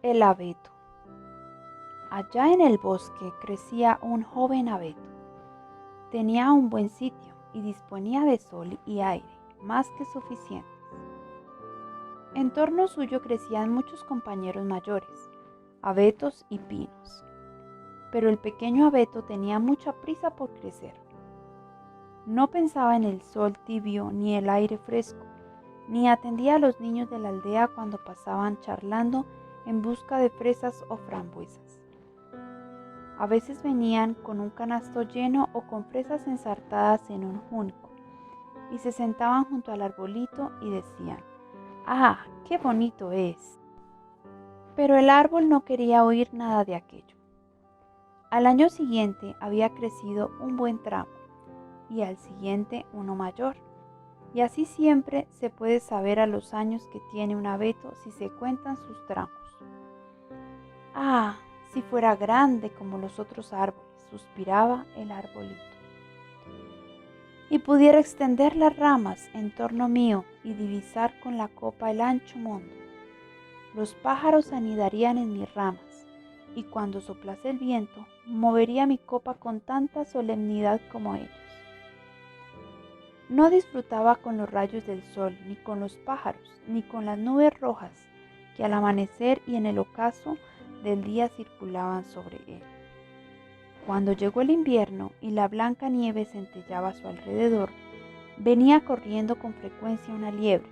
El abeto. Allá en el bosque crecía un joven abeto. Tenía un buen sitio y disponía de sol y aire más que suficientes. En torno suyo crecían muchos compañeros mayores, abetos y pinos. Pero el pequeño abeto tenía mucha prisa por crecer. No pensaba en el sol tibio ni el aire fresco, ni atendía a los niños de la aldea cuando pasaban charlando en busca de fresas o frambuesas. A veces venían con un canasto lleno o con fresas ensartadas en un junco y se sentaban junto al arbolito y decían: ¡ah, qué bonito es! Pero el árbol no quería oír nada de aquello. Al año siguiente había crecido un buen tramo y al siguiente uno mayor. Y así siempre se puede saber a los años que tiene un abeto si se cuentan sus tramos. ¡Ah, si fuera grande como los otros árboles!, suspiraba el arbolito. Y pudiera extender las ramas en torno mío y divisar con la copa el ancho mundo. Los pájaros anidarían en mis ramas, y cuando soplase el viento, movería mi copa con tanta solemnidad como ellos. No disfrutaba con los rayos del sol, ni con los pájaros, ni con las nubes rojas que al amanecer y en el ocaso del día circulaban sobre él. Cuando llegó el invierno y la blanca nieve centelleaba a su alrededor, venía corriendo con frecuencia una liebre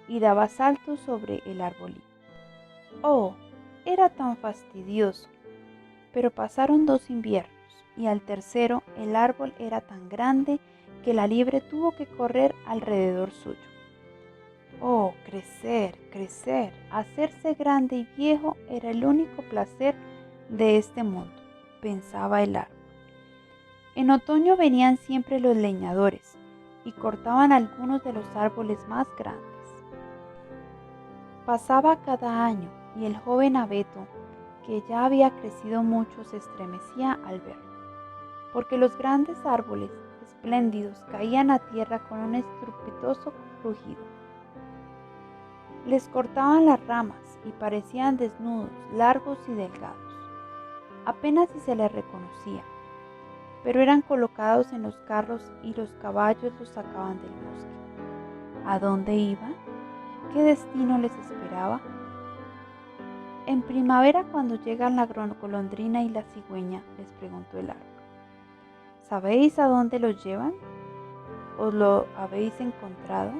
y daba saltos sobre el arbolito. ¡Oh! Era tan fastidioso. Pero pasaron 2 inviernos y al tercero el árbol era tan grande que la liebre tuvo que correr alrededor suyo. Oh, crecer, crecer, hacerse grande y viejo era el único placer de este mundo, pensaba el árbol. En otoño venían siempre los leñadores y cortaban algunos de los árboles más grandes. Pasaba cada año y el joven abeto, que ya había crecido mucho, se estremecía al verlo, porque los grandes árboles espléndidos caían a tierra con un estrepitoso rugido. Les cortaban las ramas y parecían desnudos, largos y delgados. Apenas si se les reconocía, pero eran colocados en los carros y los caballos los sacaban del bosque. ¿A dónde iban? ¿Qué destino les esperaba? En primavera, cuando llegan la golondrina y la cigüeña, les preguntó el árbol: ¿sabéis a dónde los llevan? ¿Os lo habéis encontrado?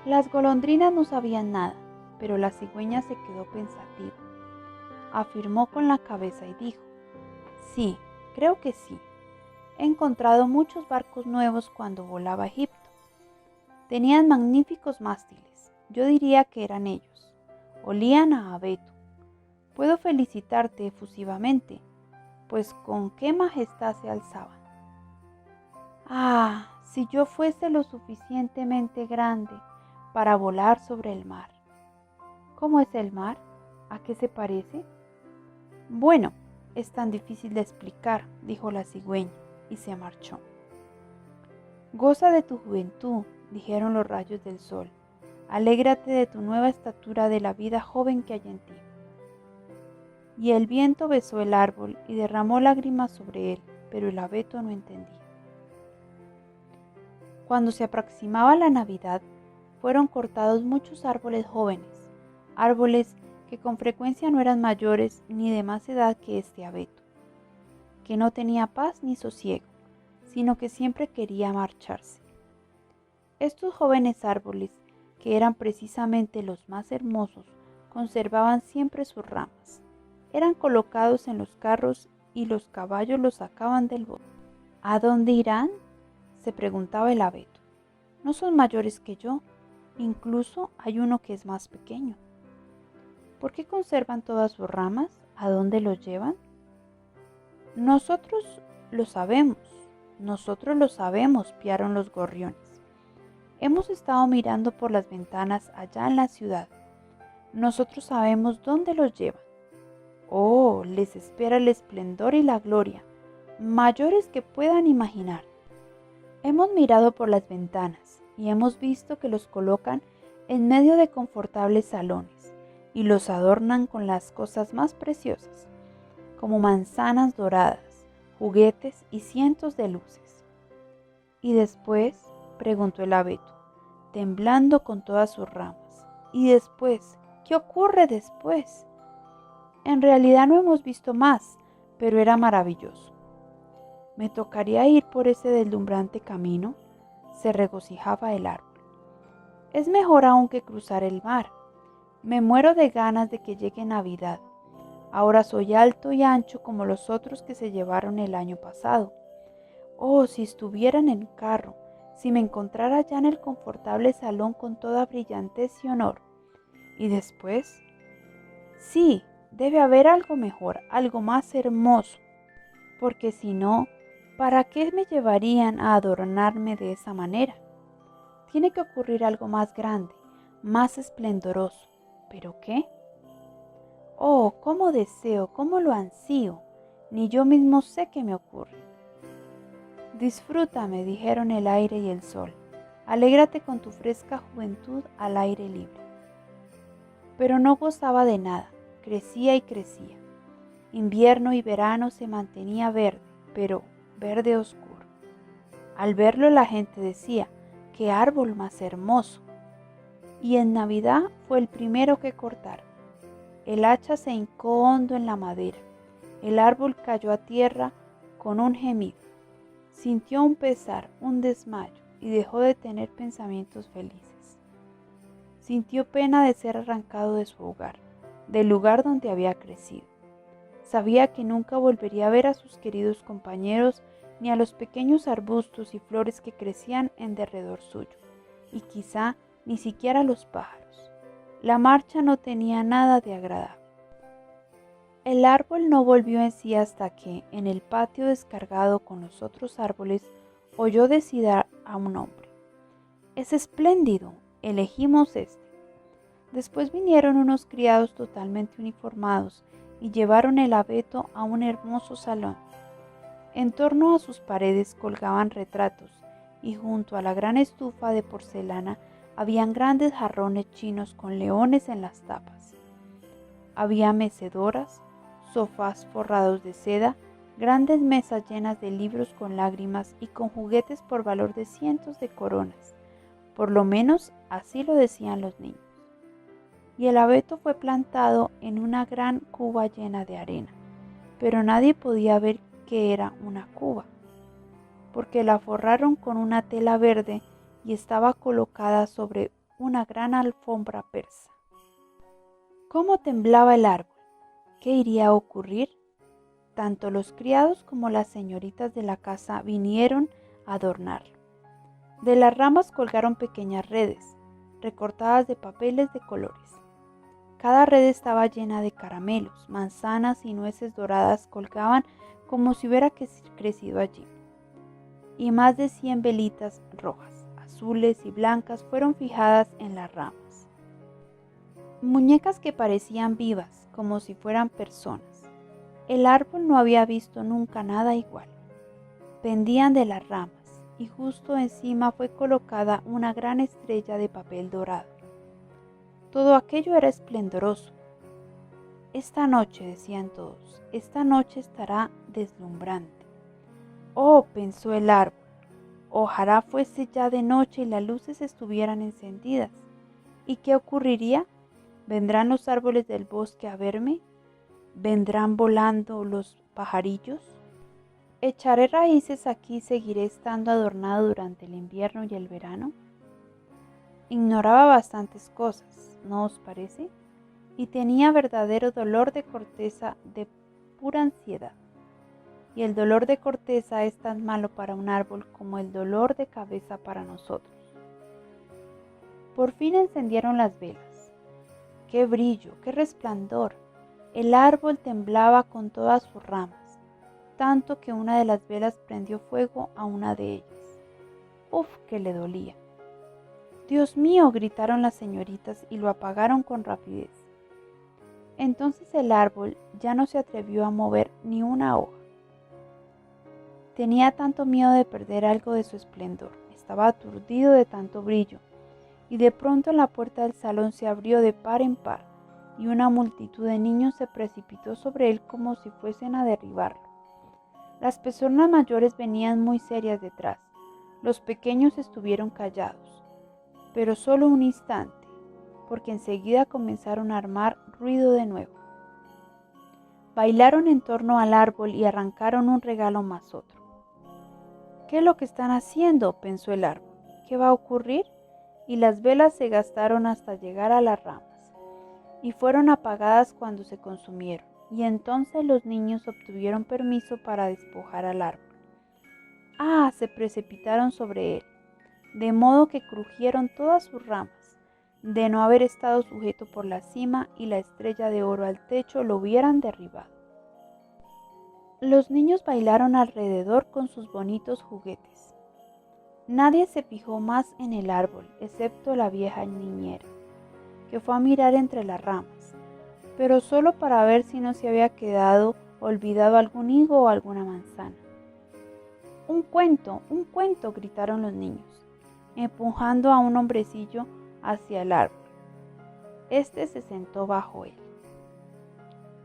Las golondrinas no sabían nada, pero la cigüeña se quedó pensativa. Afirmó con la cabeza y dijo: sí, creo que sí. He encontrado muchos barcos nuevos cuando volaba a Egipto. Tenían magníficos mástiles. Yo diría que eran ellos. Olían a abeto. Puedo felicitarte efusivamente, pues con qué majestad se alzaban. Ah, si yo fuese lo suficientemente grande para volar sobre el mar. ¿Cómo es el mar? ¿A qué se parece? Bueno, es tan difícil de explicar, dijo la cigüeña, y se marchó. Goza de tu juventud, dijeron los rayos del sol. Alégrate de tu nueva estatura, de la vida joven que hay en ti. Y el viento besó el árbol y derramó lágrimas sobre él, pero el abeto no entendía. Cuando se aproximaba la Navidad, fueron cortados muchos árboles jóvenes, árboles que con frecuencia no eran mayores ni de más edad que este abeto, que no tenía paz ni sosiego, sino que siempre quería marcharse. Estos jóvenes árboles, que eran precisamente los más hermosos, conservaban siempre sus ramas. Eran colocados en los carros y los caballos los sacaban del bosque. ¿A dónde irán?, se preguntaba el abeto. No son mayores que yo, incluso hay uno que es más pequeño. ¿Por qué conservan todas sus ramas? ¿A dónde los llevan? Nosotros lo sabemos, piaron los gorriones. Hemos estado mirando por las ventanas allá en la ciudad. Nosotros sabemos dónde los llevan. Oh, les espera el esplendor y la gloria, mayores que puedan imaginar. Hemos mirado por las ventanas y hemos visto que los colocan en medio de confortables salones y los adornan con las cosas más preciosas, como manzanas doradas, juguetes y cientos de luces. ¿Y después?, preguntó el abeto, temblando con todas sus ramas. ¿Y después? ¿Qué ocurre después? En realidad no hemos visto más, pero era maravilloso. ¿Me tocaría ir por ese deslumbrante camino?, se regocijaba el árbol. Es mejor aún que cruzar el mar. Me muero de ganas de que llegue Navidad. Ahora soy alto y ancho como los otros que se llevaron el año pasado. Oh, si estuviera en el carro, si me encontrara ya en el confortable salón con toda brillantez y honor. ¿Y después? Sí, debe haber algo mejor, algo más hermoso, porque si no, ¿para qué me llevarían a adornarme de esa manera? Tiene que ocurrir algo más grande, más esplendoroso. ¿Pero qué? Oh, cómo deseo, cómo lo ansío, ni yo mismo sé qué me ocurre. Disfruta, me dijeron el aire y el sol. Alégrate con tu fresca juventud al aire libre. Pero no gozaba de nada, crecía y crecía. Invierno y verano se mantenía verde, pero verde oscuro. Al verlo la gente decía, ¡qué árbol más hermoso! Y en Navidad fue el primero que cortaron. El hacha se hincó hondo en la madera. El árbol cayó a tierra con un gemido. Sintió un pesar, un desmayo, y dejó de tener pensamientos felices. Sintió pena de ser arrancado de su hogar, del lugar donde había crecido. Sabía que nunca volvería a ver a sus queridos compañeros ni a los pequeños arbustos y flores que crecían en derredor suyo, y quizá ni siquiera a los pájaros. La marcha no tenía nada de agradable. El árbol no volvió en sí hasta que, en el patio descargado con los otros árboles, oyó decir a un hombre: «Es espléndido, elegimos este». Después vinieron unos criados totalmente uniformados y llevaron el abeto a un hermoso salón. En torno a sus paredes colgaban retratos y junto a la gran estufa de porcelana habían grandes jarrones chinos con leones en las tapas. Había mecedoras, sofás forrados de seda, grandes mesas llenas de libros con lágrimas y con juguetes por valor de cientos de coronas. Por lo menos así lo decían los niños. Y el abeto fue plantado en una gran cuba llena de arena, pero nadie podía ver que era una cuba, porque la forraron con una tela verde y estaba colocada sobre una gran alfombra persa. ¿Cómo temblaba el árbol? ¿Qué iría a ocurrir? Tanto los criados como las señoritas de la casa vinieron a adornarlo. De las ramas colgaron pequeñas redes, recortadas de papeles de colores. Cada red estaba llena de caramelos, manzanas y nueces doradas colgaban como si hubiera crecido allí. Y más de 100 velitas rojas, azules y blancas fueron fijadas en las ramas. Muñecas que parecían vivas, como si fueran personas. El árbol no había visto nunca nada igual. Pendían de las ramas y justo encima fue colocada una gran estrella de papel dorado. Todo aquello era esplendoroso. Esta noche, decían todos, esta noche estará deslumbrante. Oh, pensó el árbol, ojalá fuese ya de noche y las luces estuvieran encendidas. ¿Y qué ocurriría? ¿Vendrán los árboles del bosque a verme? ¿Vendrán volando los pajarillos? ¿Echaré raíces aquí y seguiré estando adornado durante el invierno y el verano? Ignoraba bastantes cosas, ¿no os parece? Y tenía verdadero dolor de corteza, de pura ansiedad. Y el dolor de corteza es tan malo para un árbol como el dolor de cabeza para nosotros. Por fin encendieron las velas. ¡Qué brillo, qué resplandor! El árbol temblaba con todas sus ramas, tanto que una de las velas prendió fuego a una de ellas. ¡Uf, que le dolía! «¡Dios mío!», gritaron las señoritas y lo apagaron con rapidez. Entonces el árbol ya no se atrevió a mover ni una hoja. Tenía tanto miedo de perder algo de su esplendor, estaba aturdido de tanto brillo, y de pronto la puerta del salón se abrió de par en par, y una multitud de niños se precipitó sobre él como si fuesen a derribarlo. Las personas mayores venían muy serias detrás. Los pequeños estuvieron callados, pero solo un instante, porque enseguida comenzaron a armar ruido de nuevo. Bailaron en torno al árbol y arrancaron un regalo más otro. ¿Qué es lo que están haciendo?, pensó el árbol. ¿Qué va a ocurrir? Y las velas se gastaron hasta llegar a las ramas, y fueron apagadas cuando se consumieron, y entonces los niños obtuvieron permiso para despojar al árbol. ¡Ah!, se precipitaron sobre él, de modo que crujieron todas sus ramas, de no haber estado sujeto por la cima y la estrella de oro al techo lo hubieran derribado. Los niños bailaron alrededor con sus bonitos juguetes. Nadie se fijó más en el árbol, excepto la vieja niñera, que fue a mirar entre las ramas, pero solo para ver si no se había quedado olvidado algún higo o alguna manzana. ¡Un cuento! ¡Un cuento!, gritaron los niños, empujando a un hombrecillo hacia el árbol. Este se sentó bajo él.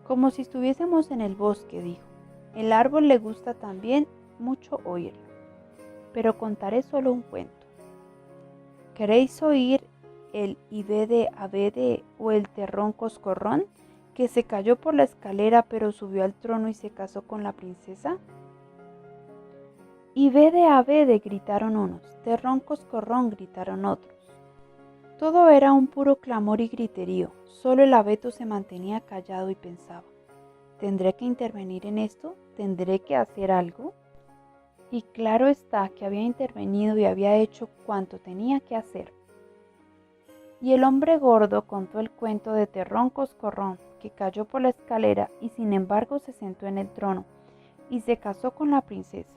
Como si estuviésemos en el bosque, dijo. El árbol le gusta también mucho oírlo, pero contaré solo un cuento. ¿Queréis oír el Ivede Avede o el Terrón Coscorrón, que se cayó por la escalera pero subió al trono y se casó con la princesa? Ivede Avede, gritaron unos. Terrón Coscorrón, gritaron otros. Todo era un puro clamor y griterío. Solo el abeto se mantenía callado y pensaba: ¿tendré que intervenir en esto? ¿Tendré que hacer algo? Y claro está que había intervenido y había hecho cuanto tenía que hacer. Y el hombre gordo contó el cuento de Terrón Coscorrón, que cayó por la escalera y sin embargo se sentó en el trono y se casó con la princesa.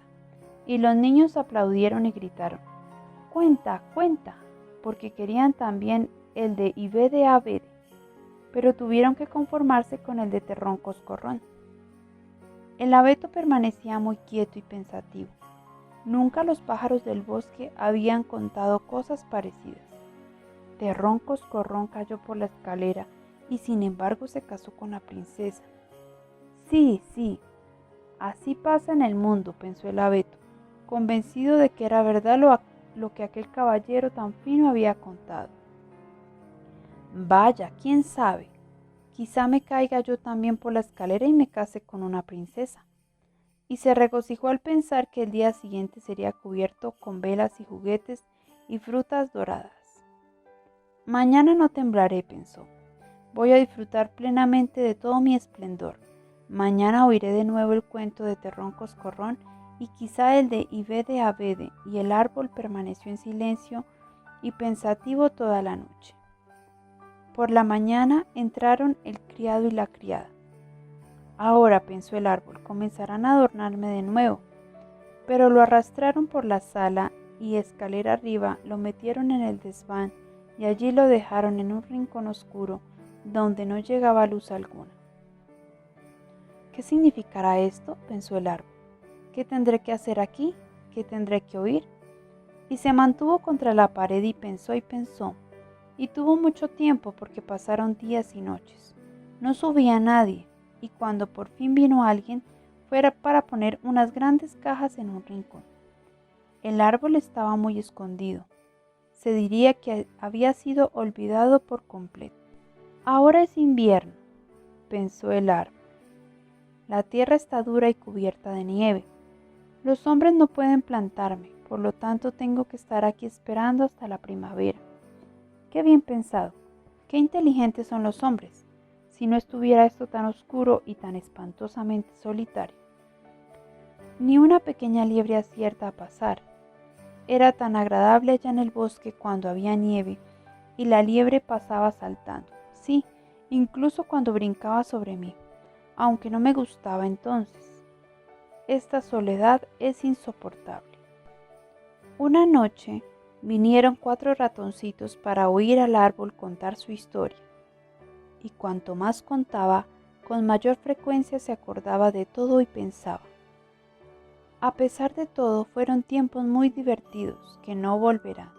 Y los niños aplaudieron y gritaron: ¡cuenta, cuenta!, porque querían también el de Ivede Avede, pero tuvieron que conformarse con el de Terrón Coscorrón. El abeto permanecía muy quieto y pensativo. Nunca los pájaros del bosque habían contado cosas parecidas. Terrón Coscorrón cayó por la escalera y sin embargo se casó con la princesa. Sí, sí, así pasa en el mundo, pensó el abeto, convencido de que era verdad lo que aquel caballero tan fino había contado. Vaya, quién sabe, quizá me caiga yo también por la escalera y me case con una princesa. Y se regocijó al pensar que el día siguiente sería cubierto con velas y juguetes y frutas doradas. Mañana no temblaré, pensó. Voy a disfrutar plenamente de todo mi esplendor. Mañana oiré de nuevo el cuento de Terrón Coscorrón y quizá el de Ivede Avede, y el árbol permaneció en silencio y pensativo toda la noche. Por la mañana entraron el criado y la criada. Ahora, pensó el árbol, comenzarán a adornarme de nuevo. Pero lo arrastraron por la sala y escalera arriba, lo metieron en el desván y allí lo dejaron en un rincón oscuro donde no llegaba luz alguna. ¿Qué significará esto?, pensó el árbol. ¿Qué tendré que hacer aquí? ¿Qué tendré que oír? Y se mantuvo contra la pared y pensó, y tuvo mucho tiempo porque pasaron días y noches. No subía nadie, y cuando por fin vino alguien, fue para poner unas grandes cajas en un rincón. El árbol estaba muy escondido. Se diría que había sido olvidado por completo. Ahora es invierno, pensó el árbol. La tierra está dura y cubierta de nieve. Los hombres no pueden plantarme, por lo tanto tengo que estar aquí esperando hasta la primavera. Qué bien pensado, qué inteligentes son los hombres, si no estuviera esto tan oscuro y tan espantosamente solitario. Ni una pequeña liebre acierta a pasar. Era tan agradable allá en el bosque cuando había nieve y la liebre pasaba saltando, sí, incluso cuando brincaba sobre mí, aunque no me gustaba entonces. Esta soledad es insoportable. Una noche vinieron 4 ratoncitos para oír al árbol contar su historia, y cuanto más contaba, con mayor frecuencia se acordaba de todo y pensaba. A pesar de todo, fueron tiempos muy divertidos que no volverán.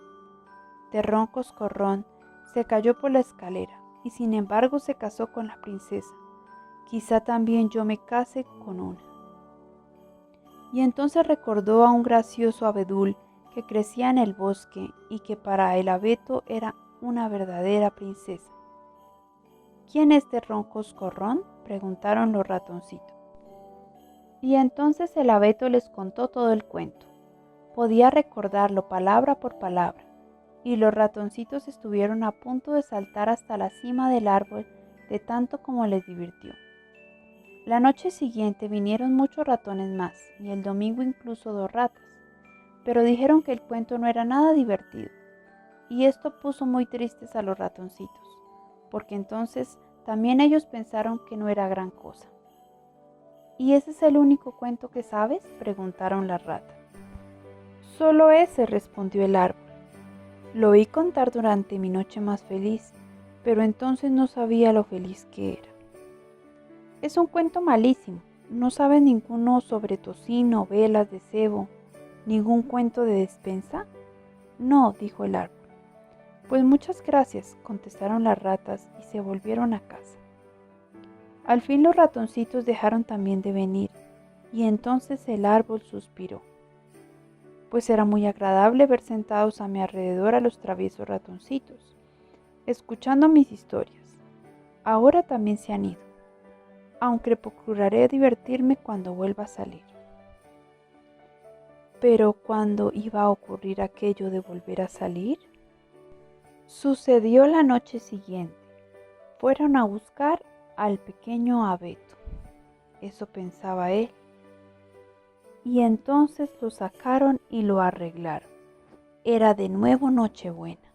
Terrón Coscorrón se cayó por la escalera, y sin embargo se casó con la princesa. Quizá también yo me case con una. Y entonces recordó a un gracioso abedul que crecía en el bosque y que para el abeto era una verdadera princesa. ¿Quién es este ronco coscorrón?, preguntaron los ratoncitos. Y entonces el abeto les contó todo el cuento. Podía recordarlo palabra por palabra, y los ratoncitos estuvieron a punto de saltar hasta la cima del árbol de tanto como les divirtió. La noche siguiente vinieron muchos ratones más, y el domingo incluso 2 ratas, pero dijeron que el cuento no era nada divertido, y esto puso muy tristes a los ratoncitos, porque entonces también ellos pensaron que no era gran cosa. ¿Y ese es el único cuento que sabes?, preguntaron las ratas. Solo ese, respondió el árbol. Lo oí contar durante mi noche más feliz, pero entonces no sabía lo feliz que era. Es un cuento malísimo. ¿No sabes ninguno sobre tocino, velas de cebo, ningún cuento de despensa? No, dijo el árbol. Pues muchas gracias, contestaron las ratas y se volvieron a casa. Al fin los ratoncitos dejaron también de venir, y entonces el árbol suspiró. Pues era muy agradable ver sentados a mi alrededor a los traviesos ratoncitos, escuchando mis historias. Ahora también se han ido, aunque procuraré divertirme cuando vuelva a salir. Pero ¿cuándo iba a ocurrir aquello de volver a salir? Sucedió la noche siguiente. Fueron a buscar al pequeño abeto. Eso pensaba él. Y entonces lo sacaron y lo arreglaron. Era de nuevo Nochebuena.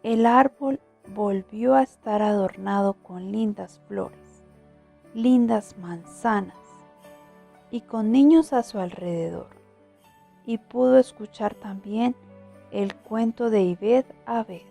El árbol volvió a estar adornado con lindas flores, lindas manzanas y con niños a su alrededor. Y pudo escuchar también el cuento de Ibed Abed.